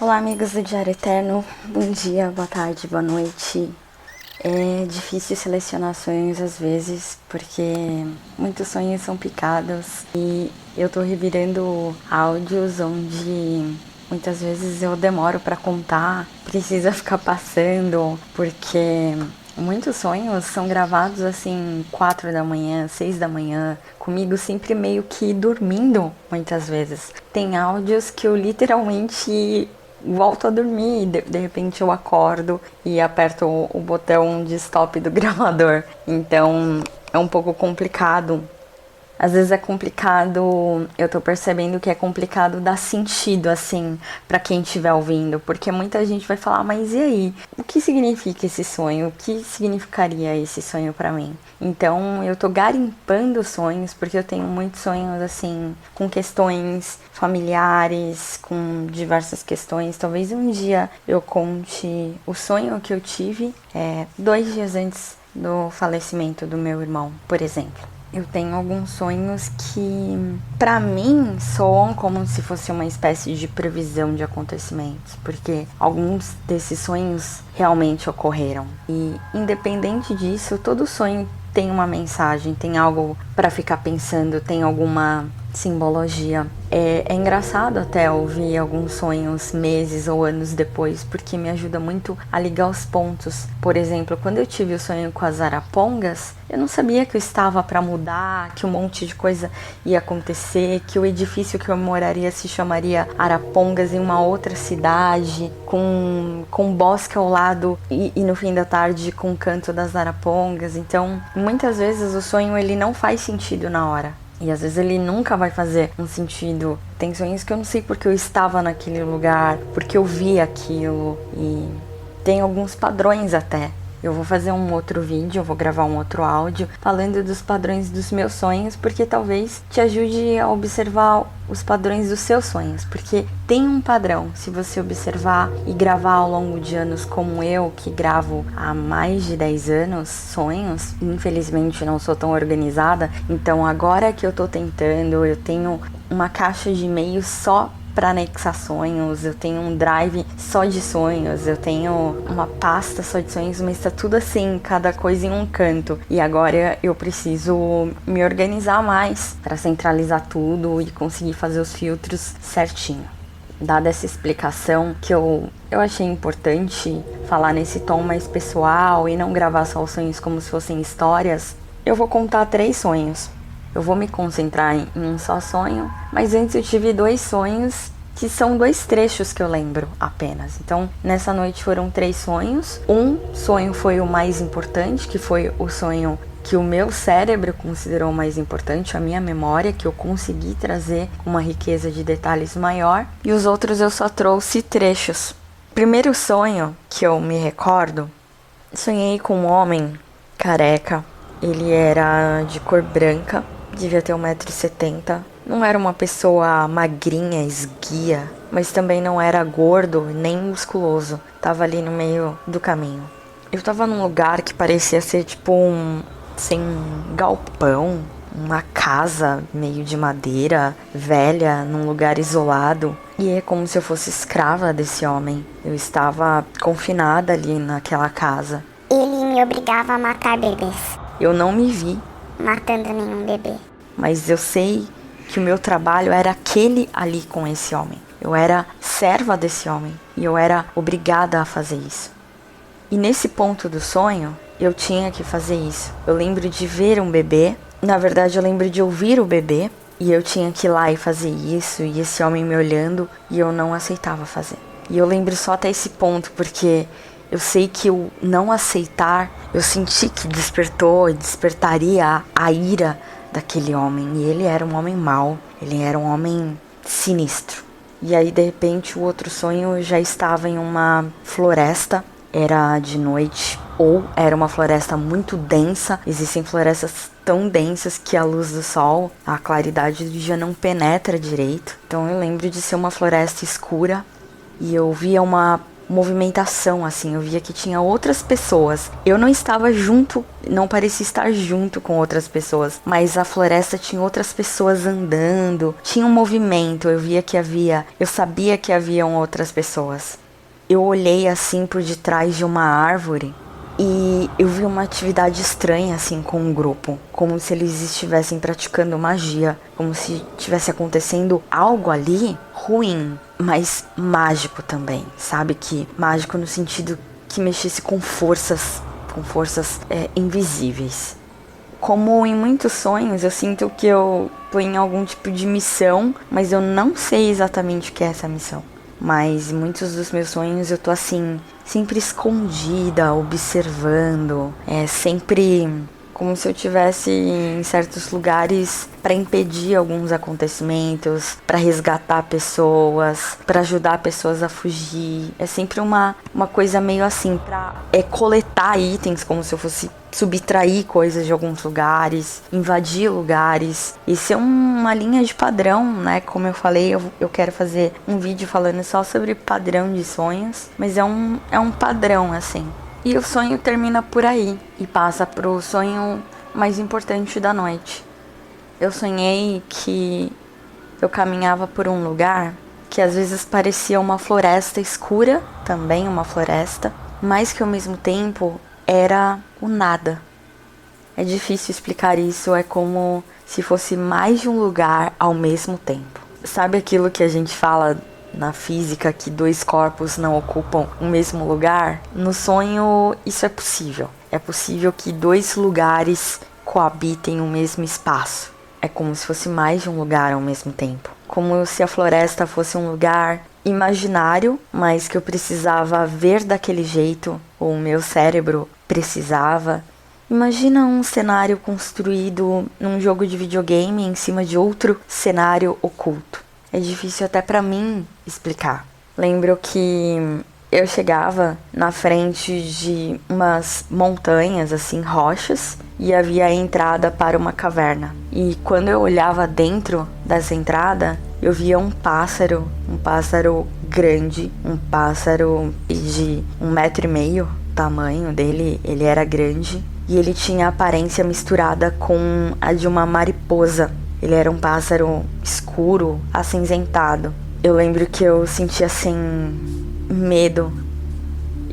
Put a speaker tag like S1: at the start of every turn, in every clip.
S1: Olá, amigos do Diário Eterno. Bom dia, boa tarde, boa noite. É difícil selecionar sonhos às vezes, porque muitos sonhos são picados e eu tô revirando áudios onde muitas vezes eu demoro pra contar, precisa ficar passando, porque muitos sonhos são gravados assim 4 da manhã, 6 da manhã, comigo sempre meio que dormindo muitas vezes. Tem áudios que eu literalmente volto a dormir, de repente eu acordo e aperto o botão de stop do gravador. Então é um pouco complicado. Às vezes é complicado, eu tô percebendo que é complicado dar sentido, assim, pra quem estiver ouvindo, porque muita gente vai falar, mas e aí? O que significa esse sonho? O que significaria esse sonho pra mim? Então, eu tô garimpando sonhos, porque eu tenho muitos sonhos, assim, com questões familiares, com diversas questões. Talvez um dia eu conte o sonho que eu tive 2 dias antes do falecimento do meu irmão, por exemplo. Eu tenho alguns sonhos que, pra mim, soam como se fosse uma espécie de previsão de acontecimentos, porque alguns desses sonhos realmente ocorreram. E, independente disso, todo sonho tem uma mensagem, tem algo pra ficar pensando, tem alguma simbologia. É engraçado até ouvir alguns sonhos meses ou anos depois, porque me ajuda muito a ligar os pontos. Por exemplo, quando eu tive o sonho com as arapongas, eu não sabia que eu estava para mudar, que um monte de coisa ia acontecer, que o edifício que eu moraria se chamaria Arapongas em uma outra cidade, com um bosque ao lado e no fim da tarde com o canto das arapongas. Então, muitas vezes o sonho ele não faz sentido na hora. E às vezes ele nunca vai fazer um sentido. Tem sonhos que eu não sei porque eu estava naquele lugar, porque eu vi aquilo. E tem alguns padrões até. Eu vou fazer um outro vídeo, eu vou gravar um outro áudio falando dos padrões dos meus sonhos, porque talvez te ajude a observar os padrões dos seus sonhos, porque tem um padrão. Se você observar e gravar ao longo de anos, como eu, que gravo há mais de 10 anos sonhos, infelizmente não sou tão organizada, então agora que eu tô tentando, eu tenho uma caixa de e-mails só para anexar sonhos, eu tenho um drive só de sonhos, eu tenho uma pasta só de sonhos, mas tá tudo assim, cada coisa em um canto. E agora eu preciso me organizar mais para centralizar tudo e conseguir fazer os filtros certinho. Dada essa explicação que eu achei importante falar nesse tom mais pessoal e não gravar só os sonhos como se fossem histórias, eu vou contar 3 sonhos. Eu vou me concentrar em um só sonho, mas antes eu tive 2 sonhos que são 2 trechos que eu lembro apenas. Então, nessa noite foram 3 sonhos. Um sonho foi o mais importante, que foi o sonho que o meu cérebro considerou mais importante, a minha memória, que eu consegui trazer uma riqueza de detalhes maior. E os outros eu só trouxe trechos. Primeiro sonho que eu me recordo, sonhei com um homem careca. Ele era de cor branca, devia ter 1,70 m. Não era uma pessoa magrinha, esguia, mas também não era gordo nem musculoso. Tava ali no meio do caminho. Eu tava num lugar que parecia ser tipo um galpão, uma casa meio de madeira, velha, num lugar isolado. E é como se eu fosse escrava desse homem. Eu estava confinada ali naquela casa.
S2: Ele me obrigava a matar bebês.
S1: Eu não me vi
S2: matando nenhum bebê.
S1: Mas eu sei que o meu trabalho era aquele ali com esse homem. Eu era serva desse homem e eu era obrigada a fazer isso. E nesse ponto do sonho, eu tinha que fazer isso. Eu lembro de ver um bebê, na verdade eu lembro de ouvir o bebê e eu tinha que ir lá e fazer isso e esse homem me olhando e eu não aceitava fazer. E eu lembro só até esse ponto porque eu sei que o não aceitar, eu senti que despertaria a ira daquele homem. E ele era um homem mau, ele era um homem sinistro. E aí, de repente, o outro sonho eu já estava em uma floresta. Era de noite, ou era uma floresta muito densa. Existem florestas tão densas que a luz do sol, a claridade do dia não penetra direito. Então eu lembro de ser uma floresta escura. E eu via uma movimentação, assim, eu via que tinha outras pessoas. Eu não estava junto, não parecia estar junto com outras pessoas, mas a floresta tinha outras pessoas andando, tinha um movimento, eu sabia que haviam outras pessoas. Eu olhei assim por detrás de uma árvore e eu vi uma atividade estranha assim com um grupo, como se eles estivessem praticando magia, como se estivesse acontecendo algo ali ruim, mas mágico também, sabe? Que mágico no sentido que mexesse com forças invisíveis. Como em muitos sonhos, eu sinto que eu tô em algum tipo de missão, mas eu não sei exatamente o que é essa missão. Mas em muitos dos meus sonhos eu tô assim, sempre escondida, observando, sempre como se eu estivesse em certos lugares para impedir alguns acontecimentos, para resgatar pessoas, para ajudar pessoas a fugir. É sempre uma coisa meio assim, para coletar itens, como se eu fosse subtrair coisas de alguns lugares, invadir lugares. Isso é uma linha de padrão, né? Como eu falei, eu quero fazer um vídeo falando só sobre padrão de sonhos, mas é um padrão, assim. E o sonho termina por aí e passa pro sonho mais importante da noite. Eu sonhei que eu caminhava por um lugar que às vezes parecia uma floresta escura, também uma floresta, mas que ao mesmo tempo era o nada. É difícil explicar isso, é como se fosse mais de um lugar ao mesmo tempo. Sabe aquilo que a gente fala na física, que dois corpos não ocupam o mesmo lugar? No sonho isso é possível. É possível que dois lugares coabitem o mesmo espaço. É como se fosse mais de um lugar ao mesmo tempo. Como se a floresta fosse um lugar imaginário, mas que eu precisava ver daquele jeito, ou o meu cérebro precisava. Imagina um cenário construído num jogo de videogame em cima de outro cenário oculto. É difícil até pra mim explicar. Lembro que eu chegava na frente de umas montanhas, assim, rochas, e havia a entrada para uma caverna. E quando eu olhava dentro dessa entrada, eu via um pássaro grande, um pássaro de 1,5 m, o tamanho dele, ele era grande, e ele tinha a aparência misturada com a de uma mariposa. Ele era um pássaro escuro, acinzentado. Eu lembro que eu sentia assim medo.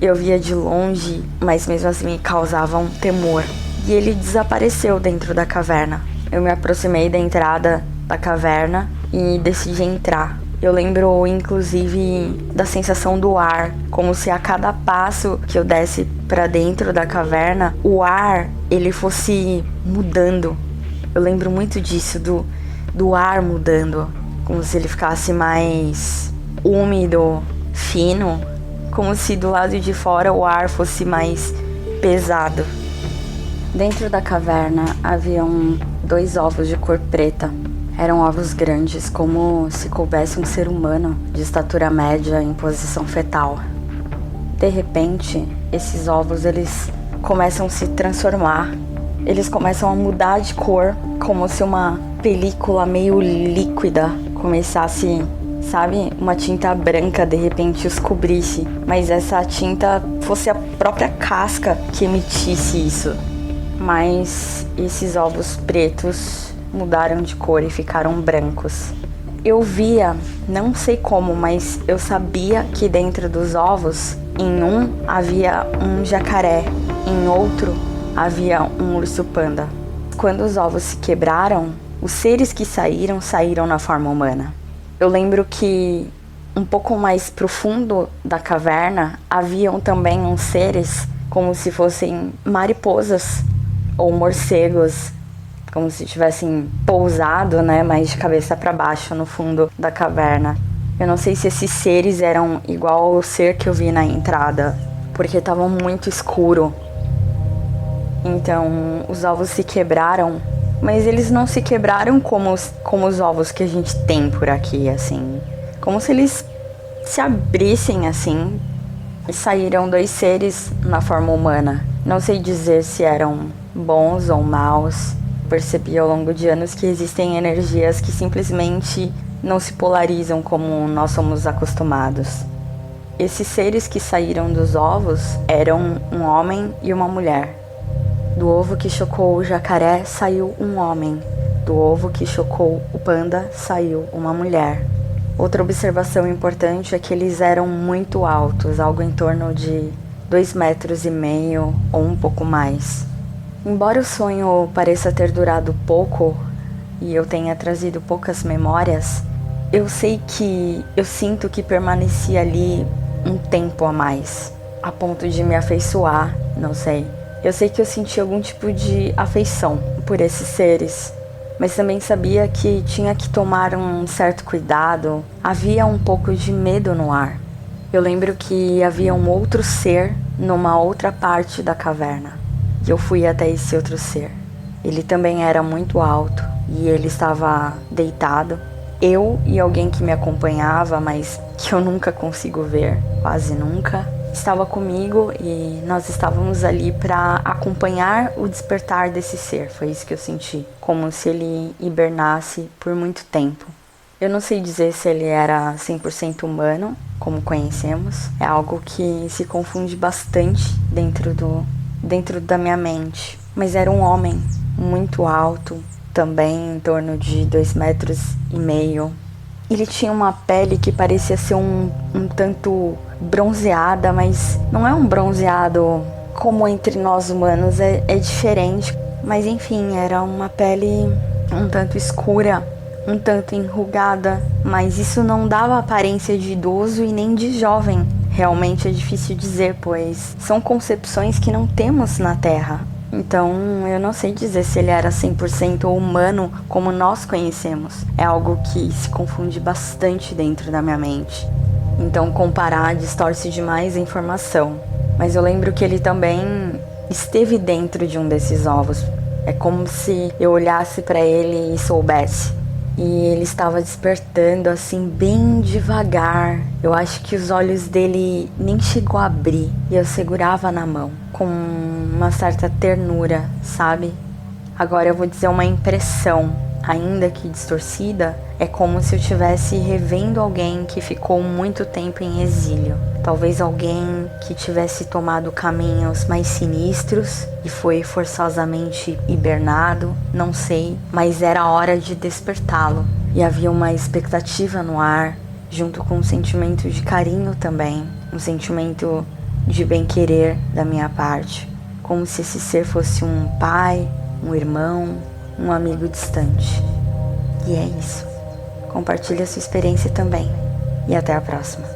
S1: Eu via de longe, mas mesmo assim me causava um temor. E ele desapareceu dentro da caverna. Eu me aproximei da entrada da caverna e decidi entrar. Eu lembro inclusive da sensação do ar, como se a cada passo que eu desse para dentro da caverna, o ar ele fosse mudando. Eu lembro muito disso, do ar mudando, como se ele ficasse mais úmido, fino, como se do lado de fora o ar fosse mais pesado. Dentro da caverna haviam 2 ovos de cor preta. Eram ovos grandes, como se coubesse um ser humano de estatura média em posição fetal. De repente, esses ovos eles começam a se transformar. Eles começam a mudar de cor, como se uma película meio líquida começasse, sabe? Uma tinta branca de repente os cobrisse, mas essa tinta fosse a própria casca que emitisse isso. Mas esses ovos pretos mudaram de cor e ficaram brancos. Eu via, não sei como, mas eu sabia que dentro dos ovos, em um havia um jacaré, em outro havia um urso panda. Quando os ovos se quebraram, os seres que saíram na forma humana. Eu lembro que um pouco mais profundo da caverna haviam também uns seres como se fossem mariposas ou morcegos, como se tivessem pousado, né, mas de cabeça para baixo no fundo da caverna. Eu não sei se esses seres eram igual ao ser que eu vi na entrada, porque estava muito escuro. Então, os ovos se quebraram, mas eles não se quebraram como os ovos que a gente tem por aqui, assim. Como se eles se abrissem, assim, e saíram 2 seres na forma humana. Não sei dizer se eram bons ou maus. Percebi ao longo de anos que existem energias que simplesmente não se polarizam como nós somos acostumados. Esses seres que saíram dos ovos eram um homem e uma mulher. Do ovo que chocou o jacaré saiu um homem. Do ovo que chocou o panda saiu uma mulher. Outra observação importante é que eles eram muito altos, algo em torno de 2,5 metros ou um pouco mais. Embora o sonho pareça ter durado pouco e eu tenha trazido poucas memórias, eu sinto que permaneci ali um tempo a mais, a ponto de me afeiçoar, não sei. Eu sei que eu senti algum tipo de afeição por esses seres, mas também sabia que tinha que tomar um certo cuidado. Havia um pouco de medo no ar. Eu lembro que havia um outro ser numa outra parte da caverna, e eu fui até esse outro ser. Ele também era muito alto e ele estava deitado. Eu e alguém que me acompanhava, mas que eu nunca consigo ver, quase nunca, estava comigo e nós estávamos ali para acompanhar o despertar desse ser. Foi isso que eu senti, como se ele hibernasse por muito tempo. Eu não sei dizer se ele era 100% humano, como conhecemos. É algo que se confunde bastante dentro da minha mente. Mas era um homem muito alto, também em torno de 2,5 metros. Ele tinha uma pele que parecia ser um tanto bronzeada, mas não é um bronzeado como entre nós humanos, é diferente. Mas enfim, era uma pele um tanto escura, um tanto enrugada, mas isso não dava aparência de idoso e nem de jovem. Realmente é difícil dizer, pois são concepções que não temos na Terra. Então, eu não sei dizer se ele era 100% humano como nós conhecemos. É algo que se confunde bastante dentro da minha mente. Então, comparar distorce demais a informação. Mas eu lembro que ele também esteve dentro de um desses ovos. É como se eu olhasse para ele e soubesse. E ele estava despertando assim bem devagar. Eu acho que os olhos dele nem chegou a abrir. E eu segurava na mão com uma certa ternura, sabe? Agora eu vou dizer uma impressão, ainda que distorcida. É como se eu estivesse revendo alguém que ficou muito tempo em exílio. Talvez alguém que tivesse tomado caminhos mais sinistros e foi forçosamente hibernado, não sei, mas era a hora de despertá-lo. E havia uma expectativa no ar, junto com um sentimento de carinho também, um sentimento de bem-querer da minha parte, como se esse ser fosse um pai, um irmão, um amigo distante. E é isso. Compartilhe a sua experiência também. E até a próxima.